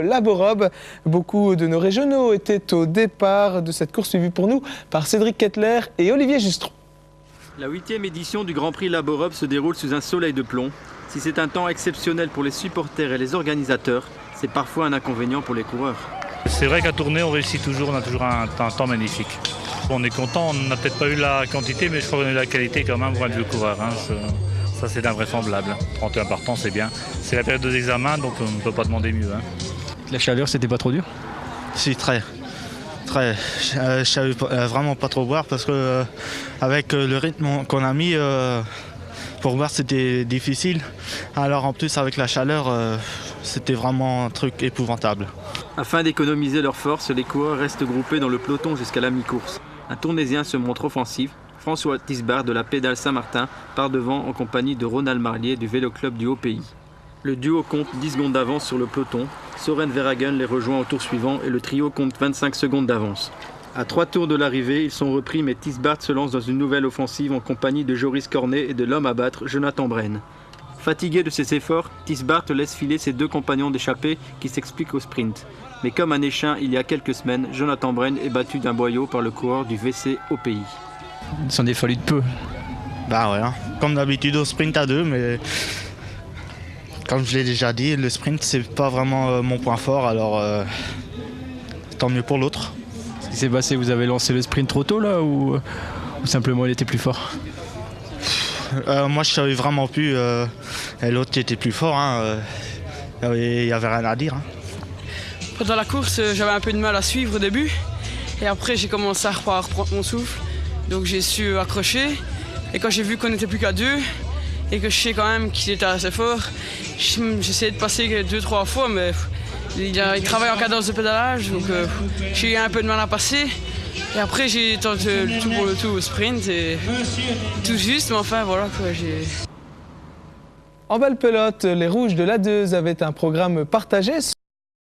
Laborobe. Beaucoup de nos régionaux étaient au départ de cette course suivie pour nous par Cédric Kettler et Olivier Justron. La 8e édition du Grand Prix Laborobe se déroule sous un soleil de plomb. Si c'est un temps exceptionnel pour les supporters et les organisateurs, c'est parfois un inconvénient pour les coureurs. C'est vrai qu'à tourner, on réussit toujours, on a toujours un temps magnifique. On est content, on n'a peut-être pas eu la quantité, mais je crois qu'on a eu la qualité quand même pour être le coureur. Ça c'est invraisemblable. 31 partants, c'est bien. C'est la période des examens, donc on ne peut pas demander mieux. La chaleur, c'était pas trop dur? Si, très. Je savais vraiment pas trop boire parce que avec le rythme qu'on a mis, pour boire c'était difficile. Alors en plus avec la chaleur, c'était vraiment un truc épouvantable. Afin d'économiser leurs forces, les coureurs restent groupés dans le peloton jusqu'à la mi-course. Un Tournaisien se montre offensif. François Tisbart de la Pédale Saint-Martin part devant en compagnie de Ronald Marlier du Vélo Club du Haut-Pays. Le duo compte 10 secondes d'avance sur le peloton. Soren Verhagen les rejoint au tour suivant et le trio compte 25 secondes d'avance. À 3 tours de l'arrivée, ils sont repris mais Tisbart se lance dans une nouvelle offensive en compagnie de Joris Cornet et de l'homme à battre, Jonathan Brenne. Fatigué de ses efforts, Tisbart laisse filer ses deux compagnons d'échappée qui s'expliquent au sprint. Mais comme un échine il y a quelques semaines, Jonathan Brenne est battu d'un boyau par le coureur du VC au pays. Il s'en est fallu de peu. Bah ouais, comme d'habitude au sprint à deux, mais comme je l'ai déjà dit, le sprint c'est pas vraiment mon point fort, alors tant mieux pour l'autre. Ce qui s'est passé, vous avez lancé le sprint trop tôt là ou simplement il était plus fort? Moi je savais vraiment plus, et l'autre qui était plus fort, il y avait rien à dire. Pendant la course, j'avais un peu de mal à suivre au début et après j'ai commencé à reprendre mon souffle, donc j'ai su accrocher et quand j'ai vu qu'on n'était plus qu'à deux et que je sais quand même qu'il était assez fort, j'essayais de passer 2-3 fois mais il travaille en cadence de pédalage, donc j'ai eu un peu de mal à passer et après j'ai tenté le tout pour le tout au sprint et tout juste, mais enfin voilà quoi. En belle pelote, les rouges de l'A2 avaient un programme partagé.